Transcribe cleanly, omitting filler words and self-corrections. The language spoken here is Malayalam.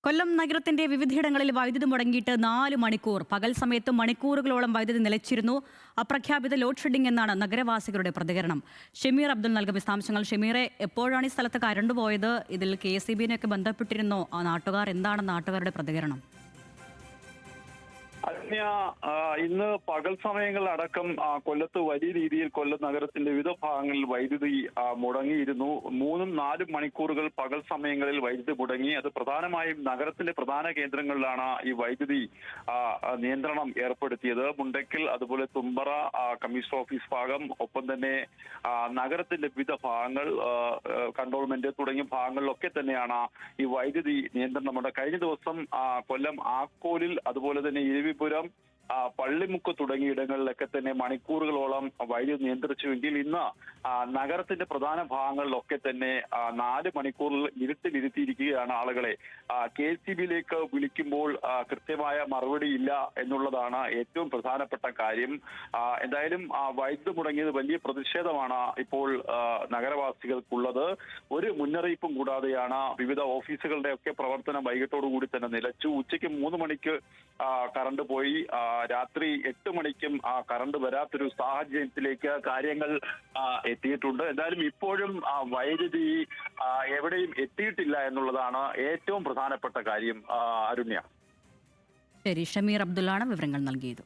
കൊല്ലം നഗരത്തിന്റെ വിവിധയിടങ്ങളിൽ വൈദ്യുതി മുടങ്ങിയിട്ട് 4 മണിക്കൂർ. പകൽ സമയത്ത് മണിക്കൂറുകളോളം വൈദ്യുതി നിലച്ചിരുന്നു. അപ്രഖ്യാപിത ലോഡ് ഷെഡിംഗ് എന്നാണ് നഗരവാസികളുടെ പ്രതികരണം. ഷമീർ അബ്ദുൽ നൽകും വിശദാംശങ്ങൾ. ഷമീറെ, എപ്പോഴാണ് ഈ സ്ഥലത്ത് കരണ്ട് പോയത്? ഇതിൽ KSEB-നെയൊക്കെ ബന്ധപ്പെട്ടിരുന്നോ ആ നാട്ടുകാർ? എന്താണ് നാട്ടുകാരുടെ പ്രതികരണം? അന്യ ഇന്ന് പകൽ സമയങ്ങളിലടക്കം കൊല്ലത്ത് വലിയ രീതിയിൽ കൊല്ലം നഗരത്തിന്റെ വിവിധ ഭാഗങ്ങളിൽ വൈദ്യുതി മുടങ്ങിയിരുന്നു. 3-4 മണിക്കൂറുകൾ പകൽ സമയങ്ങളിൽ വൈദ്യുതി മുടങ്ങി. അത് പ്രധാനമായും നഗരത്തിന്റെ പ്രധാന കേന്ദ്രങ്ങളിലാണ് ഈ വൈദ്യുതി നിയന്ത്രണം ഏർപ്പെടുത്തിയത്. മുണ്ടക്കൽ, അതുപോലെ തുമ്പറ, കമ്മീഷണർ ഓഫീസ് ഭാഗം, ഒപ്പം തന്നെ നഗരത്തിന്റെ വിവിധ ഭാഗങ്ങൾ, കൺട്രോൾമെന്റ് തുടങ്ങിയ ഭാഗങ്ങളിലൊക്കെ തന്നെയാണ് ഈ വൈദ്യുതി നിയന്ത്രണമുണ്ട്. കഴിഞ്ഞ ദിവസം കൊല്ലം ആക്കോലിൽ, അതുപോലെ തന്നെ പുരം, പള്ളിമുക്ക് തുടങ്ങിയ ഇടങ്ങളിലൊക്കെ തന്നെ മണിക്കൂറുകളോളം വൈദ്യുതി നിയന്ത്രിച്ചുവെങ്കിൽ ഇന്ന് നഗരത്തിന്റെ പ്രധാന ഭാഗങ്ങളിലൊക്കെ തന്നെ 4 മണിക്കൂറിൽ ഇരുട്ടിലിരുത്തിയിരിക്കുകയാണ് ആളുകളെ. KSEB-യിലേക്ക് വിളിക്കുമ്പോൾ കൃത്യമായ മറുപടി ഇല്ല എന്നുള്ളതാണ് ഏറ്റവും പ്രധാനപ്പെട്ട കാര്യം. എന്തായാലും വൈദ്യുതി മുടങ്ങിയത് വലിയ പ്രതിഷേധമാണ് ഇപ്പോൾ നഗരവാസികൾക്കുള്ളത്. ഒരു മുന്നറിയിപ്പും കൂടാതെയാണ് വിവിധ ഓഫീസുകളുടെ ഒക്കെ പ്രവർത്തനം വൈകിട്ടോടു കൂടി തന്നെ നിലച്ചു. ഉച്ചയ്ക്ക് 3 മണിക്ക് കറണ്ട് പോയി. രാത്രി 8 മണിക്കും കറണ്ട് വരാത്തൊരു സാഹചര്യത്തിലേക്ക് കാര്യങ്ങൾ എത്തിയിട്ടുണ്ട്. എന്തായാലും ഇപ്പോഴും വൈദ്യുതി എവിടെയും എത്തിയിട്ടില്ല എന്നുള്ളതാണ് ഏറ്റവും പ്രധാനപ്പെട്ട കാര്യം. അരുണ്യ. ശരി, ഷമീർ അബ്ദുള്ളാണ് വിവരങ്ങൾ നൽകിയത്.